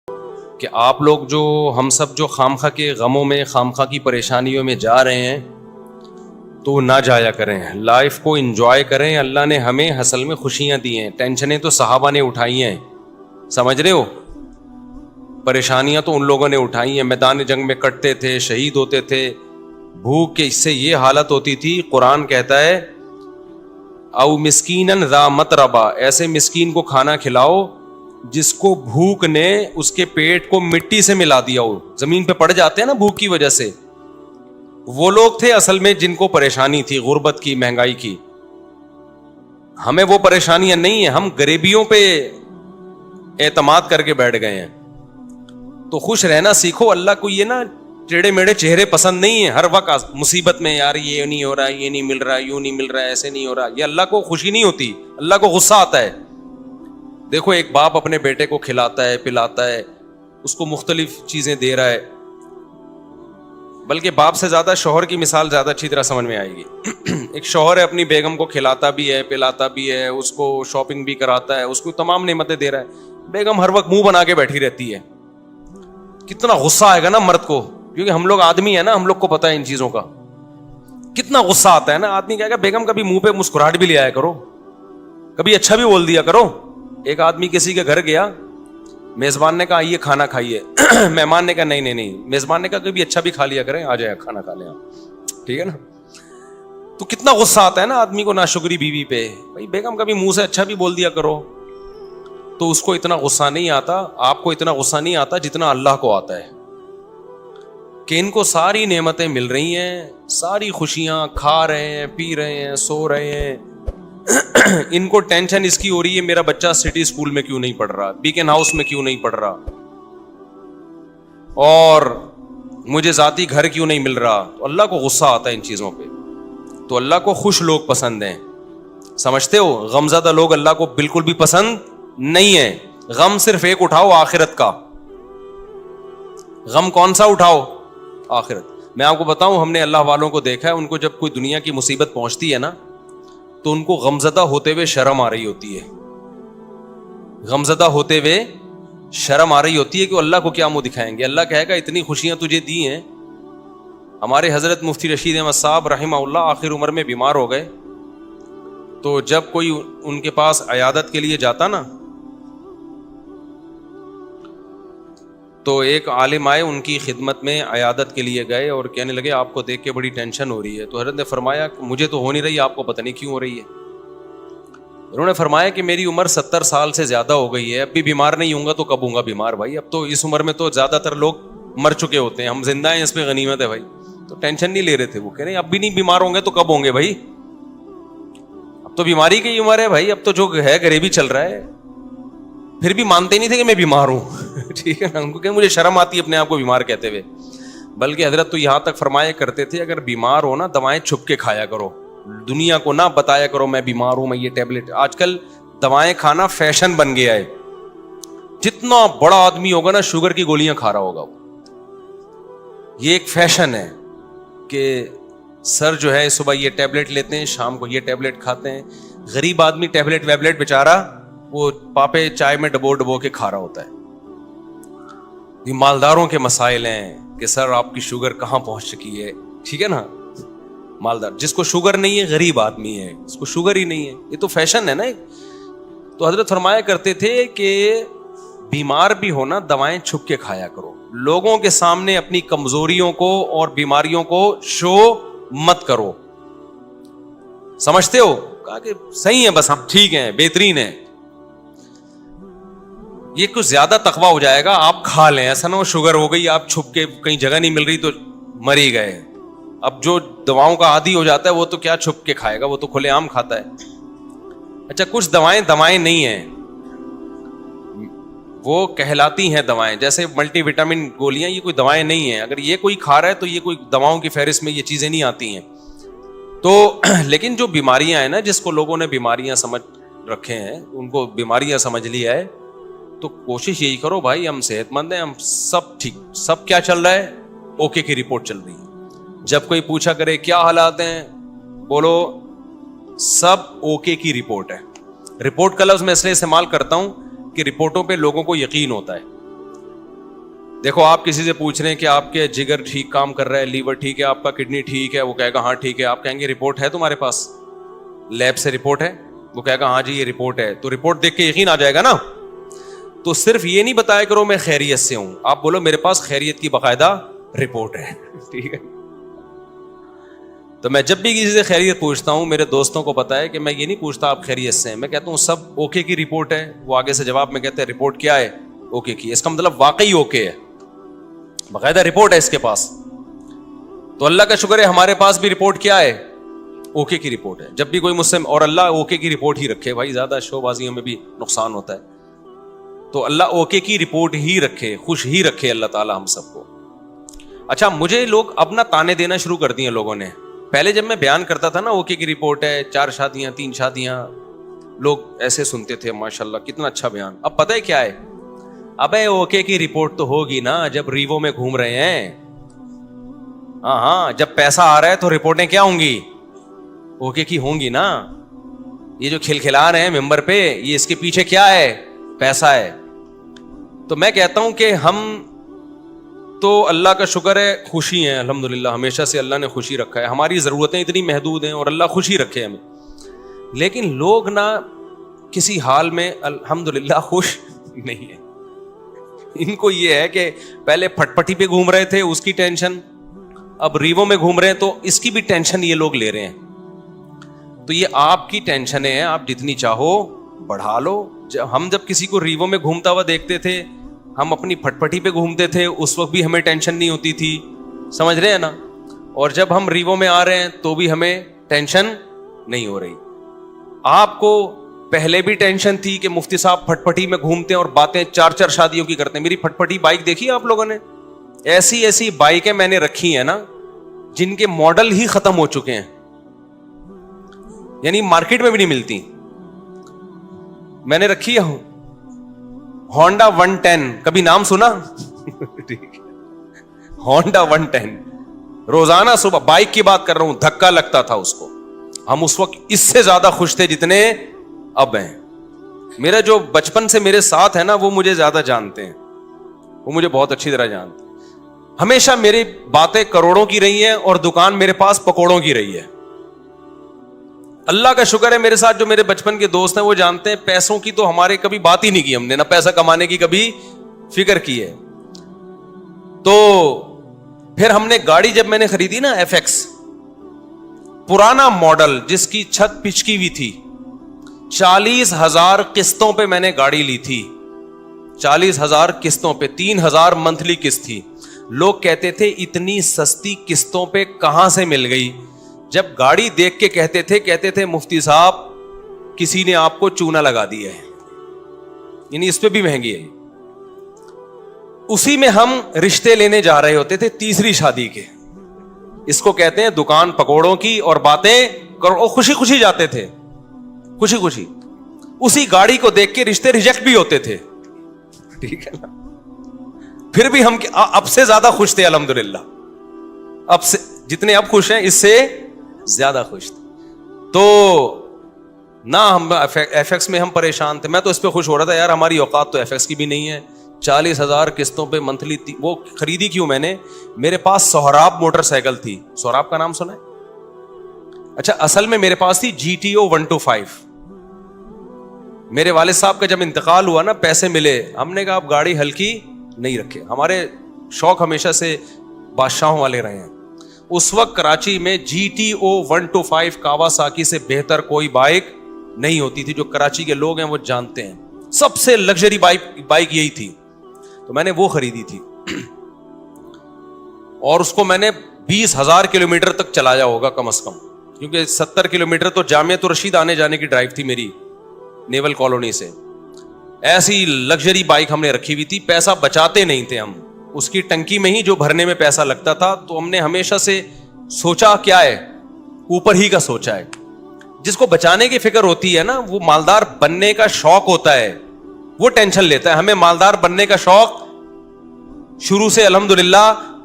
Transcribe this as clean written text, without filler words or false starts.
کہ آپ لوگ جو ہم سب جو خامخواہ کے غموں میں خامخواہ کی پریشانیوں میں جا رہے ہیں تو نہ جایا کریں, لائف کو انجوائے کریں. اللہ نے ہمیں اصل میں خوشیاں دی ہیں, ٹینشنیں تو صحابہ نے اٹھائی ہیں, سمجھ رہے ہو, پریشانیاں تو ان لوگوں نے اٹھائی ہیں, میدان جنگ میں کٹتے تھے, شہید ہوتے تھے, بھوک کے اس سے یہ حالت ہوتی تھی. قرآن کہتا ہے او مسکینن ذا متربہ, ایسے مسکین کو کھانا کھلاؤ جس کو بھوک نے اس کے پیٹ کو مٹی سے ملا دیا ہو, زمین پہ پڑ جاتے ہیں نا بھوک کی وجہ سے. وہ لوگ تھے اصل میں جن کو پریشانی تھی, غربت کی, مہنگائی کی. ہمیں وہ پریشانیاں نہیں ہیں, ہم غریبیوں پہ اعتماد کر کے بیٹھ گئے ہیں. تو خوش رہنا سیکھو. اللہ کو یہ نا ٹیڑے میڑے چہرے پسند نہیں ہیں. ہر وقت مصیبت میں یار یہ نہیں ہو رہا, یہ نہیں مل رہا, یوں نہیں مل رہا, ایسے نہیں ہو رہا, یہ اللہ کو خوشی نہیں ہوتی, اللہ کو غصہ آتا ہے. دیکھو ایک باپ اپنے بیٹے کو کھلاتا ہے, پلاتا ہے, اس کو مختلف چیزیں دے رہا ہے, بلکہ باپ سے زیادہ شوہر کی مثال زیادہ اچھی طرح سمجھ میں آئے گی. ایک شوہر ہے اپنی بیگم کو کھلاتا بھی ہے, پلاتا بھی ہے, اس کو شاپنگ بھی کراتا ہے, اس کو تمام نعمتیں دے رہا ہے. بیگم ہر وقت منہ بنا کے بیٹھی رہتی ہے. کتنا غصہ آئے گا نا مرد کو, کیونکہ ہم لوگ آدمی ہیں نا, ہم لوگ کو پتا ہے ان چیزوں کا. کتنا غصہ آتا ہے نا. آدمی کہے گا بیگم کبھی منہ پہ مسکراہٹ بھی لے آیا کرو, کبھی اچھا بھی بول دیا کرو. ایک آدمی کسی کے گھر گیا, میزبان نے کہا یہ کھانا کھائیے, مہمان نے کہا نہیں, میزبان نے کہا کبھی اچھا بھی کھا لیا کریں, آ جائے کھانا کھا لیں آپ, ٹھیک ہے نا. تو کتنا غصہ آتا ہے نا آدمی کو ناشکری بیوی پہ. بھائی بیگم کبھی منہ سے اچھا بھی بول دیا کرو. تو اس کو اتنا غصہ نہیں آتا, آپ کو اتنا غصہ نہیں آتا جتنا اللہ کو آتا ہے, کہ ان کو ساری نعمتیں مل رہی ہیں, ساری خوشیاں, کھا رہے ہیں, پی رہے ہیں, سو رہے ہیں. ان کو ٹینشن اس کی ہو رہی ہے میرا بچہ سٹی اسکول میں کیوں نہیں پڑھ رہا, بیکن ہاؤس میں کیوں نہیں پڑھ رہا, اور مجھے ذاتی گھر کیوں نہیں مل رہا. تو اللہ کو غصہ آتا ہے ان چیزوں پہ. تو اللہ کو خوش لوگ پسند ہیں, سمجھتے ہو. غمزدہ لوگ اللہ کو بالکل بھی پسند نہیں ہیں. غم صرف ایک اٹھاؤ, آخرت کا. غم کون سا اٹھاؤ؟ آخرت. میں آپ کو بتاؤں, ہم نے اللہ والوں کو دیکھا ہے, ان کو جب کوئی دنیا کی مصیبت پہنچتی ہے نا تو ان کو غمزدہ ہوتے ہوئے شرم آ رہی ہوتی ہے. غمزدہ ہوتے ہوئے شرم آ رہی ہوتی ہے کہ اللہ کو کیا منہ دکھائیں گے. اللہ کہے گا اتنی خوشیاں تجھے دی ہیں. ہمارے حضرت مفتی رشید احمد صاحب رحمہ اللہ آخر عمر میں بیمار ہو گئے, تو جب کوئی ان کے پاس عیادت کے لیے جاتا نا تو ایک عالم آئے ان کی خدمت میں, عیادت کے لیے گئے اور کہنے لگے آپ کو دیکھ کے بڑی ٹینشن ہو رہی ہے. تو حضرت نے فرمایا مجھے تو ہو نہیں رہی, آپ کو پتہ نہیں کیوں ہو رہی ہے. انہوں نے فرمایا کہ میری عمر 70 سال سے زیادہ ہو گئی ہے, اب بھی بیمار نہیں ہوں گا تو کب ہوں گا بیمار بھائی. اب تو اس عمر میں تو زیادہ تر لوگ مر چکے ہوتے ہیں, ہم زندہ ہیں اس پہ غنیمت ہے بھائی. تو ٹینشن نہیں لے رہے تھے. وہ کہہ رہے ہیں اب بھی نہیں بیمار ہوں گے تو کب ہوں گے بھائی, اب تو بیماری کی عمر ہے بھائی, اب تو جو ہے غریبی چل رہا ہے. پھر بھی مانتے نہیں تھے کہ میں بیمار ہوں. ٹھیک ہے نا, ان کو کہ مجھے شرم آتی ہے اپنے آپ کو بیمار کہتے ہوئے. بلکہ حضرت تو یہاں تک فرمایا کرتے تھے اگر بیمار ہو نا دوائیں چھپ کے کھایا کرو, دنیا کو نہ بتایا کرو میں بیمار ہوں, میں یہ ٹیبلٹ. آج کل دوائیں کھانا فیشن بن گیا ہے. جتنا بڑا آدمی ہوگا نا شوگر کی گولیاں کھا رہا ہوگا. یہ ایک فیشن ہے کہ سر جو ہے صبح یہ ٹیبلٹ لیتے ہیں, شام کو یہ ٹیبلٹ کھاتے ہیں. غریب آدمی ٹیبلٹ ویبلٹ بیچارہ وہ پاپے چائے میں ڈبو ڈبو کے کھا رہا ہوتا ہے. یہ مالداروں کے مسائل ہیں کہ سر آپ کی شوگر کہاں پہنچ چکی ہے. ٹھیک ہے نا, مالدار جس کو شوگر نہیں ہے غریب آدمی ہے, اس کو شوگر ہی نہیں ہے. یہ تو فیشن ہے نا. تو حضرت فرمایا کرتے تھے کہ بیمار بھی ہونا دوائیں چھپ کے کھایا کرو, لوگوں کے سامنے اپنی کمزوریوں کو اور بیماریوں کو شو مت کرو. سمجھتے ہو؟ کہا کہ صحیح ہے بس ہم ٹھیک ہیں, بہترین ہیں. یہ کچھ زیادہ تقویٰ ہو جائے گا, آپ کھا لیں. ایسا نہ ہو شوگر ہو گئی آپ چھپ کے کہیں جگہ نہیں مل رہی تو مر ہی گئے. اب جو دواؤں کا عادی ہو جاتا ہے وہ تو کیا چھپ کے کھائے گا, وہ تو کھلے عام کھاتا ہے. اچھا کچھ دوائیں نہیں ہیں, وہ کہلاتی ہیں دوائیں. جیسے ملٹی وٹامن گولیاں, یہ کوئی دوائیں نہیں ہیں. اگر یہ کوئی کھا رہا ہے تو یہ کوئی دواؤں کی فہرست میں یہ چیزیں نہیں آتی ہیں. تو لیکن جو بیماریاں ہیں نا, جس کو لوگوں نے بیماریاں سمجھ رکھے ہیں, ان کو بیماریاں سمجھ لیا ہے, تو کوشش یہی کرو بھائی ہم صحت مند ہیں, ہم سب ٹھیک, سب کیا چل رہا ہے, اوکے کی رپورٹ چل رہی ہے. جب کوئی پوچھا کرے کیا حالات ہیں, بولو سب اوکے کی رپورٹ ہے. رپورٹ کا لفظ میں اس لیے استعمال کرتا ہوں کہ رپورٹوں پہ لوگوں کو یقین ہوتا ہے. دیکھو آپ کسی سے پوچھ رہے ہیں کہ آپ کے جگر ٹھیک کام کر رہا ہے, لیور ٹھیک ہے, آپ کا کڈنی ٹھیک ہے, وہ کہے گا ہاں ٹھیک ہے. آپ کہیں گے رپورٹ ہے تمہارے پاس, لیب سے رپورٹ ہے؟ وہ کہے گا ہاں جی یہ رپورٹ ہے. تو رپورٹ دیکھ کے یقین آ جائے گا نا. تو صرف یہ نہیں بتایا کرو میں خیریت سے ہوں, آپ بولو میرے پاس خیریت کی باقاعدہ رپورٹ ہے. ٹھیک ہے. تو میں جب بھی کسی سے خیریت پوچھتا ہوں, میرے دوستوں کو پتا ہے کہ میں یہ نہیں پوچھتا آپ خیریت سے ہیں, میں کہتا ہوں سب اوکے کی رپورٹ ہے. وہ آگے سے جواب میں کہتے ہیں رپورٹ کیا ہے؟ اوکے کی. اس کا مطلب واقعی اوکے ہے, باقاعدہ رپورٹ ہے اس کے پاس. تو اللہ کا شکر ہے ہمارے پاس بھی رپورٹ کیا ہے؟ اوکے کی رپورٹ ہے. جب بھی کوئی مجھ سے, اور اللہ اوکے کی رپورٹ ہی رکھے بھائی, زیادہ شو بازیوں میں بھی نقصان ہوتا ہے. تو اللہ اوکے کی رپورٹ ہی رکھے, خوش ہی رکھے اللہ تعالی ہم سب کو. اچھا مجھے لوگ اپنا تانے دینا شروع کر دیے لوگوں نے. پہلے جب میں بیان کرتا تھا نا اوکے کی رپورٹ ہے, 4 شادیاں 3 شادیاں, لوگ ایسے سنتے تھے ماشاءاللہ کتنا اچھا بیان. اب پتہ ہے کیا ہے, ابے اوکے کی رپورٹ تو ہوگی نا جب ریوو میں گھوم رہے ہیں. ہاں جب پیسہ آ رہا ہے تو رپورٹیں کیا ہوں گی؟ اوکے کی ہوں گی نا. یہ جو کھلکھلا رہے ہیں ممبر پہ, یہ اس کے پیچھے کیا ہے؟ پیسہ ہے. تو میں کہتا ہوں کہ ہم تو اللہ کا شکر ہے خوشی ہیں الحمدللہ, ہمیشہ سے اللہ نے خوشی رکھا ہے. ہماری ضرورتیں اتنی محدود ہیں اور اللہ خوشی رکھے ہمیں. لیکن لوگ نا کسی حال میں الحمدللہ خوش نہیں ہیں. ان کو یہ ہے کہ پہلے پھٹ پٹی پہ گھوم رہے تھے اس کی ٹینشن, اب ریوو میں گھوم رہے ہیں تو اس کی بھی ٹینشن یہ لوگ لے رہے ہیں. تو یہ آپ کی ٹینشنیں ہیں, آپ جتنی چاہو بڑھا لو. ہم جب کسی کو ریوو میں گھومتا ہوا دیکھتے تھے, ہم اپنی پھٹ پٹی پہ گھومتے تھے, اس وقت بھی ہمیں ٹینشن نہیں ہوتی تھی, سمجھ رہے ہیں نا. اور جب ہم ریوو میں آ رہے ہیں تو بھی ہمیں ٹینشن نہیں ہو رہی. آپ کو پہلے بھی ٹینشن تھی کہ مفتی صاحب پھٹ پٹی میں گھومتے ہیں اور باتیں 4 شادیوں کی کرتے ہیں. میری پھٹ پٹی بائک دیکھی آپ لوگوں نے؟ ایسی ایسی بائکیں میں نے رکھی ہیں نا جن کے ماڈل ہی ختم ہو چکے ہیں, یعنی مارکیٹ میں بھی نہیں ملتی. میں نے رکھی ہے ہونڈا 110, کبھی نام سنا؟ ہونڈا 110 روزانہ صبح, بائک کی بات کر رہا ہوں, دھکا لگتا تھا اس کو. ہم اس وقت اس سے زیادہ خوش تھے جتنے اب ہیں. میرا جو بچپن سے میرے ساتھ ہے نا وہ مجھے زیادہ جانتے ہیں, وہ مجھے بہت اچھی طرح جانتے ہیں. ہمیشہ میری باتیں کروڑوں کی رہی ہیں اور دکان میرے پاس پکوڑوں کی رہی ہے. اللہ کا شکر ہے میرے ساتھ جو میرے بچپن کے دوست ہیں وہ جانتے ہیں پیسوں کی تو ہمارے کبھی بات ہی نہیں کی ہم نے, نہ پیسہ کمانے کی کبھی فکر کی ہے. تو پھر ہم نے گاڑی جب میں نے خریدی نا FX, پرانا ماڈل جس کی چھت پچکی ہوئی تھی, 40,000 قسطوں پہ میں نے گاڑی لی تھی. 40,000 قسطوں پہ, 3,000 منتھلی قسط تھی. لوگ کہتے تھے اتنی سستی قسطوں پہ کہاں سے مل گئی. جب گاڑی دیکھ کے کہتے تھے مفتی صاحب کسی نے آپ کو چونا لگا دیا ہے, یعنی اس پہ بھی مہنگی ہے. اسی میں ہم رشتے لینے جا رہے ہوتے تھے 3ری شادی کے. اس کو کہتے ہیں دکان پکوڑوں کی اور باتیں کرو, خوشی خوشی جاتے تھے, خوشی خوشی. اسی گاڑی کو دیکھ کے رشتے ریجیکٹ بھی ہوتے تھے, ٹھیک ہے نا. پھر بھی ہم اب سے زیادہ خوش تھے الحمدللہ. اب سے جتنے اب خوش ہیں اس سے زیادہ خوش تھے. تو نہ ہم FX میں ہم پریشان تھے. میں تو اس پہ خوش ہو رہا تھا یار ہماری اوقات تو FX کی بھی نہیں ہے. 40,000 قسطوں پہ منتھلی. وہ خریدی کیوں میں نے, میرے پاس سہراب موٹر سائیکل تھی. سہراب کا نام سنا ہے؟ اچھا اصل میں میرے پاس تھی GTO 125. میرے والد صاحب کا جب انتقال ہوا نا, پیسے ملے, ہم نے کہا آپ گاڑی ہلکی نہیں رکھے. ہمارے شوق ہمیشہ سے بادشاہوں والے رہے ہیں. اس وقت کراچی میں GTO 125 کاواساکی سے بہتر کوئی بائک نہیں ہوتی تھی. جو کراچی کے لوگ ہیں وہ جانتے ہیں, سب سے لگژری بائک یہی تھی. تو میں نے وہ خریدی تھی اور اس کو میں نے 20,000 کلومیٹر تک چلایا ہوگا کم از کم, کیونکہ 70 کلومیٹر تو جامعۃ الرشید آنے جانے کی ڈرائیو تھی میری نیول کالونی سے. ایسی لگژری بائک ہم نے رکھی ہوئی تھی. پیسہ بچاتے نہیں تھے ہم, اس کی ٹنکی میں ہی جو بھرنے میں پیسہ لگتا تھا. تو ہم نے ہمیشہ سے سوچا کیا ہے, اوپر ہی کا سوچا ہے. جس کو بچانے کی فکر ہوتی ہے نا, وہ مالدار بننے کا شوق ہوتا ہے, وہ ٹینشن لیتا ہے. ہمیں مالدار بننے کا شوق شروع سے الحمدللہ